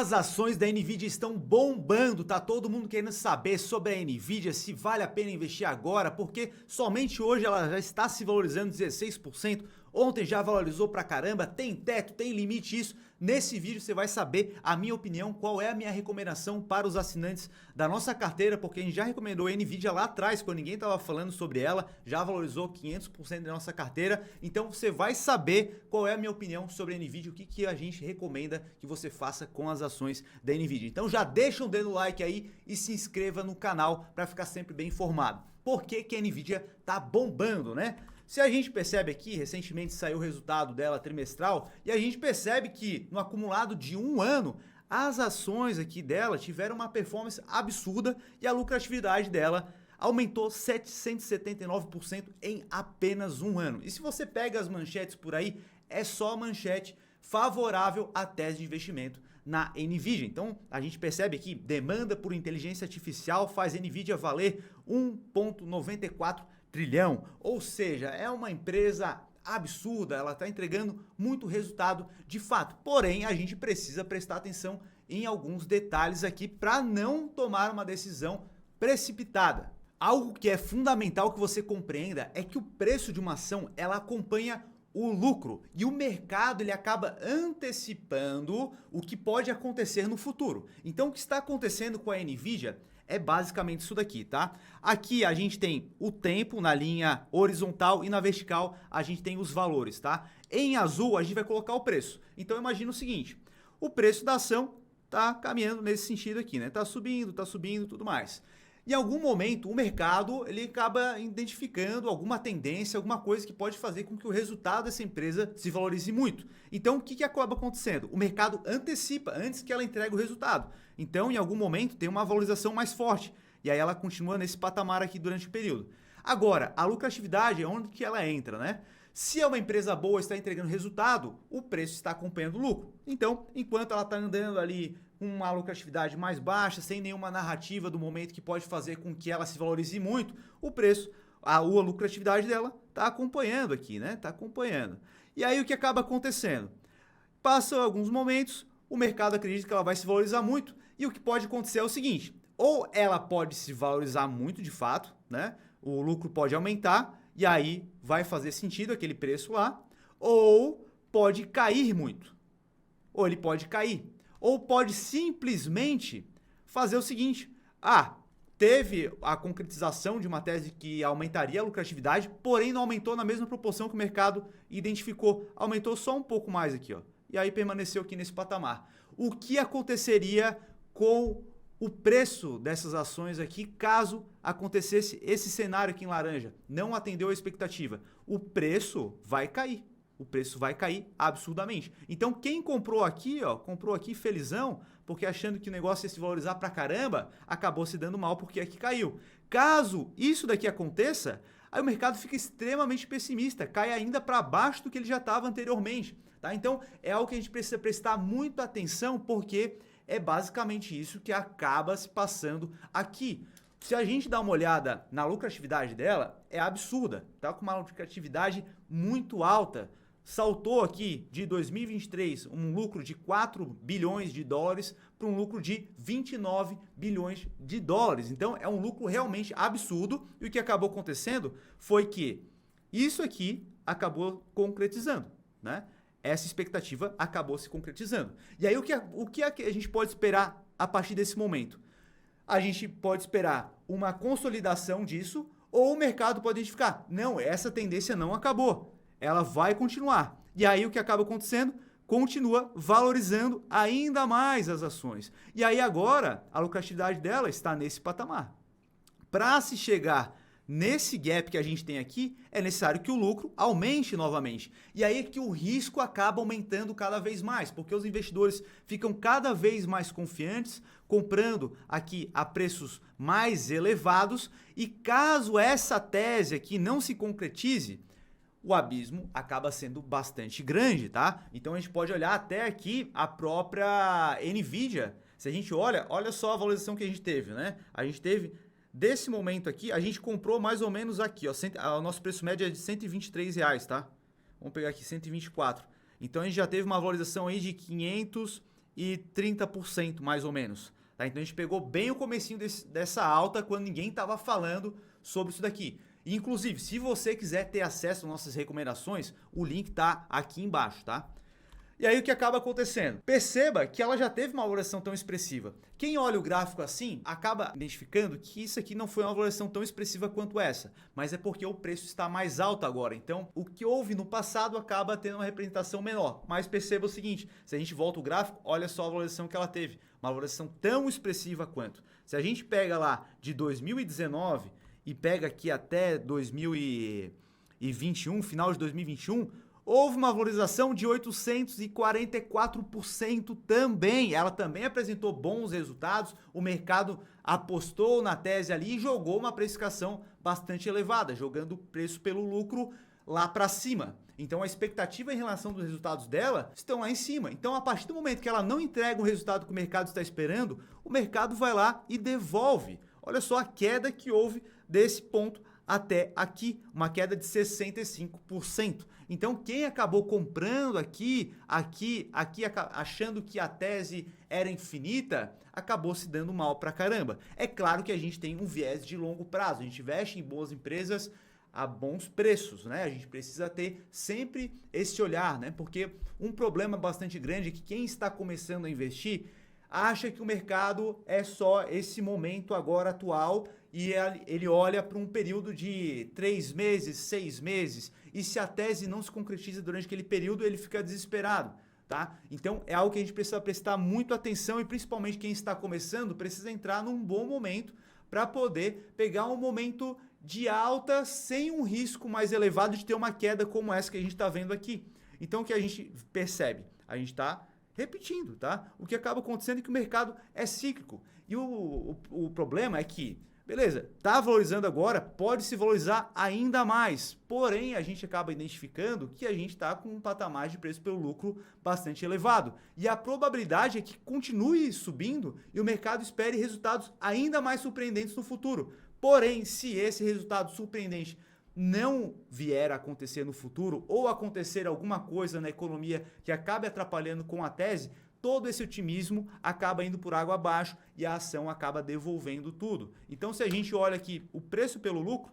As ações da Nvidia estão bombando, tá todo mundo querendo saber sobre a Nvidia, se vale a pena investir agora, porque somente hoje ela já está se valorizando 16%, ontem já valorizou pra caramba, tem teto, tem limite isso. Nesse vídeo você vai saber a minha opinião, qual é a minha recomendação para os assinantes da nossa carteira, porque a gente já recomendou a Nvidia lá atrás, quando ninguém estava falando sobre ela, já valorizou 500% da nossa carteira, então você vai saber qual é a minha opinião sobre a Nvidia, o que a gente recomenda que você faça com as ações da Nvidia. Então já deixa um dedo no like aí e se inscreva no canal para ficar sempre bem informado. Por que a Nvidia tá bombando, né? Se a gente percebe aqui, recentemente saiu o resultado dela trimestral, e a gente percebe que no acumulado de um ano, as ações aqui dela tiveram uma performance absurda e a lucratividade dela aumentou 779% em apenas um ano. E se você pega as manchetes por aí, é só manchete favorável à tese de investimento na Nvidia. Então a gente percebe aqui, demanda por inteligência artificial faz a Nvidia valer 1,94 trilhão, ou seja, é uma empresa absurda, ela está entregando muito resultado de fato. Porém, a gente precisa prestar atenção em alguns detalhes aqui para não tomar uma decisão precipitada. Algo que é fundamental que você compreenda é que o preço de uma ação, ela acompanha o lucro e o mercado ele acaba antecipando o que pode acontecer no futuro. Então, o que está acontecendo com a Nvidia é basicamente isso daqui, tá? Aqui a gente tem o tempo na linha horizontal e na vertical a gente tem os valores, tá? Em azul a gente vai colocar o preço. Então imagina o seguinte, o preço da ação tá caminhando nesse sentido aqui, né? Tá subindo, tudo mais. Em algum momento o mercado ele acaba identificando alguma tendência, alguma coisa que pode fazer com que o resultado dessa empresa se valorize muito. Então o que acaba acontecendo? O mercado antecipa antes que ela entregue o resultado. Então em algum momento tem uma valorização mais forte e aí ela continua nesse patamar aqui durante o período. Agora, a lucratividade é onde que ela entra, né? Se é uma empresa boa, está entregando resultado, o preço está acompanhando o lucro. Então, enquanto ela está andando ali com uma lucratividade mais baixa, sem nenhuma narrativa do momento que pode fazer com que ela se valorize muito, o preço, a lucratividade dela está acompanhando aqui, né? Está acompanhando. E aí o que acaba acontecendo? Passam alguns momentos, o mercado acredita que ela vai se valorizar muito e o que pode acontecer é o seguinte, ou ela pode se valorizar muito de fato, né? O lucro pode aumentar, e aí vai fazer sentido aquele preço lá, ou pode cair muito, ou ele pode cair, ou pode simplesmente fazer o seguinte, teve a concretização de uma tese que aumentaria a lucratividade, porém não aumentou na mesma proporção que o mercado identificou, aumentou só um pouco mais aqui, ó, e aí permaneceu aqui nesse patamar. O que aconteceria com o preço dessas ações aqui, caso acontecesse esse cenário aqui em laranja, não atendeu a expectativa, o preço vai cair. O preço vai cair absurdamente. Então quem comprou aqui, ó, comprou aqui felizão, porque achando que o negócio ia se valorizar pra caramba, acabou se dando mal porque aqui caiu. Caso isso daqui aconteça, aí o mercado fica extremamente pessimista, cai ainda para baixo do que ele já estava anteriormente. Tá? Então é algo que a gente precisa prestar muita atenção, porque é basicamente isso que acaba se passando aqui. Se a gente dá uma olhada na lucratividade dela, é absurda, tá? Com uma lucratividade muito alta. Saltou aqui de 2023 um lucro de 4 bilhões de dólares para um lucro de 29 bilhões de dólares. Então é um lucro realmente absurdo e o que acabou acontecendo foi que isso aqui acabou concretizando, né? Essa expectativa acabou se concretizando. E aí o que a gente pode esperar a partir desse momento? A gente pode esperar uma consolidação disso ou o mercado pode identificar, não, essa tendência não acabou, ela vai continuar. E aí o que acaba acontecendo? Continua valorizando ainda mais as ações. E aí agora a lucratividade dela está nesse patamar. Para se chegar nesse gap que a gente tem aqui, é necessário que o lucro aumente novamente. E aí é que o risco acaba aumentando cada vez mais, porque os investidores ficam cada vez mais confiantes, comprando aqui a preços mais elevados, e caso essa tese aqui não se concretize, o abismo acaba sendo bastante grande, tá? Então a gente pode olhar até aqui a própria Nvidia. Se a gente olha só a valorização que a gente teve, né? A gente teve desse momento aqui, a gente comprou mais ou menos aqui, ó, o nosso preço médio é de R$123, tá? Vamos pegar aqui 124. Então a gente já teve uma valorização aí de 500 30% mais ou menos. Tá? Então a gente pegou bem o comecinho dessa alta quando ninguém estava falando sobre isso daqui. Inclusive, se você quiser ter acesso às nossas recomendações, o link tá aqui embaixo, tá? E aí o que acaba acontecendo? Perceba que ela já teve uma valorização tão expressiva. Quem olha o gráfico assim, acaba identificando que isso aqui não foi uma valorização tão expressiva quanto essa, mas é porque o preço está mais alto agora. Então, o que houve no passado acaba tendo uma representação menor. Mas perceba o seguinte, se a gente volta o gráfico, olha só a valorização que ela teve. Uma valorização tão expressiva quanto. Se a gente pega lá de 2019 e pega aqui até 2021, final de 2021, houve uma valorização de 844% também. Ela também apresentou bons resultados. O mercado apostou na tese ali e jogou uma precificação bastante elevada, jogando o preço pelo lucro lá para cima. Então a expectativa em relação dos resultados dela estão lá em cima. Então a partir do momento que ela não entrega o resultado que o mercado está esperando, o mercado vai lá e devolve. Olha só a queda que houve desse ponto até aqui, uma queda de 65%. Então, quem acabou comprando aqui, achando que a tese era infinita, acabou se dando mal pra caramba. É claro que a gente tem um viés de longo prazo, a gente investe em boas empresas a bons preços, né? A gente precisa ter sempre esse olhar, né? Porque um problema bastante grande é que quem está começando a investir acha que o mercado é só esse momento agora atual e ele olha para um período de 3 meses, 6 meses, e se a tese não se concretiza durante aquele período, ele fica desesperado, tá? Então é algo que a gente precisa prestar muito atenção e principalmente quem está começando precisa entrar num bom momento para poder pegar um momento de alta sem um risco mais elevado de ter uma queda como essa que a gente está vendo aqui. Então o que a gente percebe? A gente está repetindo, tá? O que acaba acontecendo é que o mercado é cíclico. E o problema é que, beleza, tá valorizando agora, pode se valorizar ainda mais. Porém, a gente acaba identificando que a gente está com um patamar de preço pelo lucro bastante elevado. E a probabilidade é que continue subindo e o mercado espere resultados ainda mais surpreendentes no futuro. Porém, se esse resultado surpreendente não vier a acontecer no futuro ou acontecer alguma coisa na economia que acabe atrapalhando com a tese, todo esse otimismo acaba indo por água abaixo e a ação acaba devolvendo tudo. Então, se a gente olha aqui o preço pelo lucro,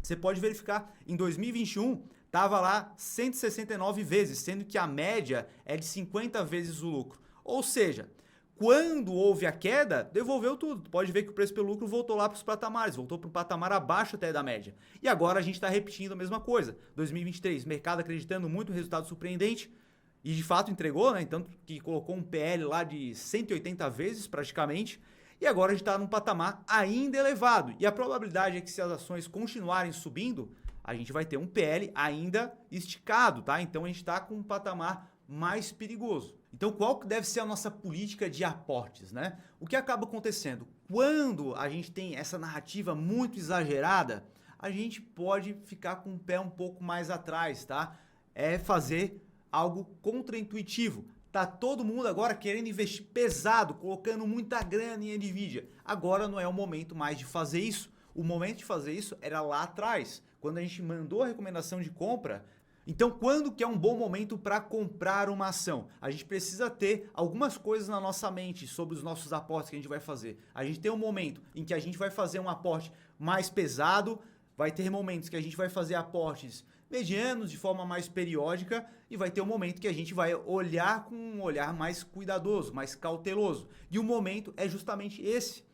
você pode verificar, em 2021 estava lá 169 vezes, sendo que a média é de 50 vezes o lucro. Ou seja, quando houve a queda, devolveu tudo. Pode ver que o preço pelo lucro voltou lá para os patamares, voltou para um patamar abaixo até da média. E agora a gente está repetindo a mesma coisa. 2023, mercado acreditando muito no resultado surpreendente e de fato entregou, né? Então que colocou um PL lá de 180 vezes praticamente. E agora a gente está num patamar ainda elevado. E a probabilidade é que se as ações continuarem subindo, a gente vai ter um PL ainda esticado, tá? Então a gente está com um patamar mais perigoso. Então, qual que deve ser a nossa política de aportes, né? O que acaba acontecendo? Quando a gente tem essa narrativa muito exagerada, a gente pode ficar com o pé um pouco mais atrás, tá? É fazer algo contraintuitivo. Tá todo mundo agora querendo investir pesado, colocando muita grana em Nvidia. Agora não é o momento mais de fazer isso. O momento de fazer isso era lá atrás, quando a gente mandou a recomendação de compra. Então, quando que é um bom momento para comprar uma ação? A gente precisa ter algumas coisas na nossa mente sobre os nossos aportes que a gente vai fazer. A gente tem um momento em que a gente vai fazer um aporte mais pesado, vai ter momentos que a gente vai fazer aportes medianos, de forma mais periódica, e vai ter um momento que a gente vai olhar com um olhar mais cuidadoso, mais cauteloso. E o momento é justamente esse,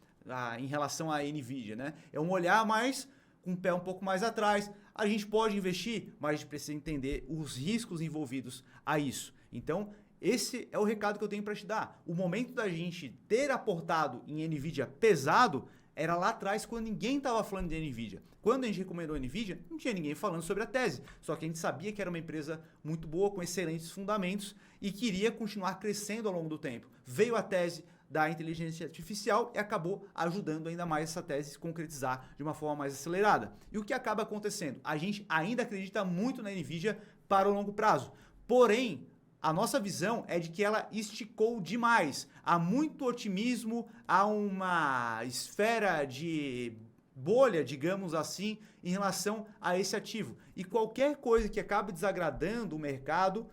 em relação à Nvidia, né? É um olhar mais com o pé um pouco mais atrás. A gente pode investir, mas a gente precisa entender os riscos envolvidos a isso. Então, esse é o recado que eu tenho para te dar. O momento da gente ter aportado em Nvidia pesado era lá atrás, quando ninguém estava falando de Nvidia. Quando a gente recomendou a Nvidia, não tinha ninguém falando sobre a tese. Só que a gente sabia que era uma empresa muito boa, com excelentes fundamentos e queria continuar crescendo ao longo do tempo. Veio a tese da inteligência artificial e acabou ajudando ainda mais essa tese a se concretizar de uma forma mais acelerada. E o que acaba acontecendo? A gente ainda acredita muito na Nvidia para o longo prazo. Porém, a nossa visão é de que ela esticou demais. Há muito otimismo, há uma esfera de bolha, digamos assim, em relação a esse ativo. E qualquer coisa que acabe desagradando o mercado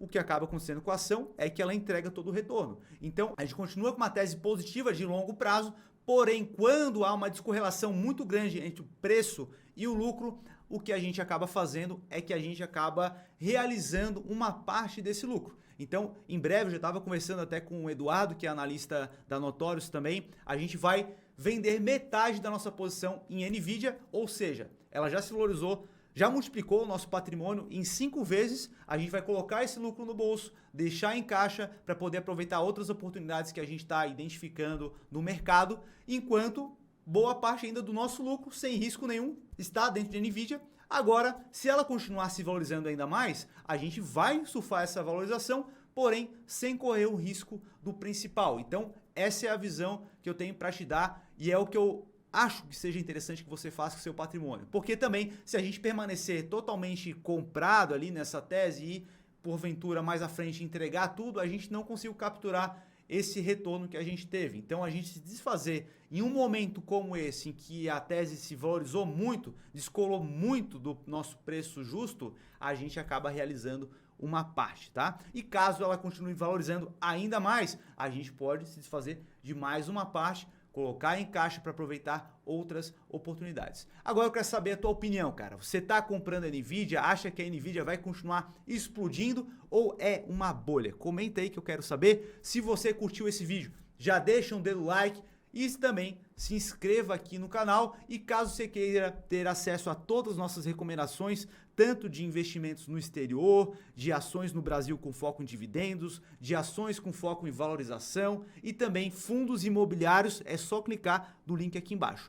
o que acaba acontecendo com a ação é que ela entrega todo o retorno. Então, a gente continua com uma tese positiva de longo prazo, porém, quando há uma descorrelação muito grande entre o preço e o lucro, o que a gente acaba fazendo é que a gente acaba realizando uma parte desse lucro. Então, em breve, eu já estava conversando até com o Eduardo, que é analista da Notorious também, a gente vai vender metade da nossa posição em NVIDIA, ou seja, ela já se valorizou, já multiplicou o nosso patrimônio em 5 vezes, a gente vai colocar esse lucro no bolso, deixar em caixa para poder aproveitar outras oportunidades que a gente está identificando no mercado, enquanto boa parte ainda do nosso lucro, sem risco nenhum, está dentro de NVIDIA. Agora, se ela continuar se valorizando ainda mais, a gente vai surfar essa valorização, porém sem correr o risco do principal. Então, essa é a visão que eu tenho para te dar e é o que eu acho que seja interessante que você faça com o seu patrimônio. Porque também, se a gente permanecer totalmente comprado ali nessa tese e, porventura, mais à frente entregar tudo, a gente não conseguiu capturar esse retorno que a gente teve. Então, a gente se desfazer em um momento como esse, em que a tese se valorizou muito, descolou muito do nosso preço justo, a gente acaba realizando uma parte, tá? E caso ela continue valorizando ainda mais, a gente pode se desfazer de mais uma parte, colocar em caixa para aproveitar outras oportunidades. Agora eu quero saber a tua opinião, cara. Você está comprando a NVIDIA? Acha que a NVIDIA vai continuar explodindo ou é uma bolha? Comenta aí que eu quero saber. Se você curtiu esse vídeo, já deixa um dedo like e também se inscreva aqui no canal. E caso você queira ter acesso a todas as nossas recomendações, tanto de investimentos no exterior, de ações no Brasil com foco em dividendos, de ações com foco em valorização e também fundos imobiliários, é só clicar no link aqui embaixo.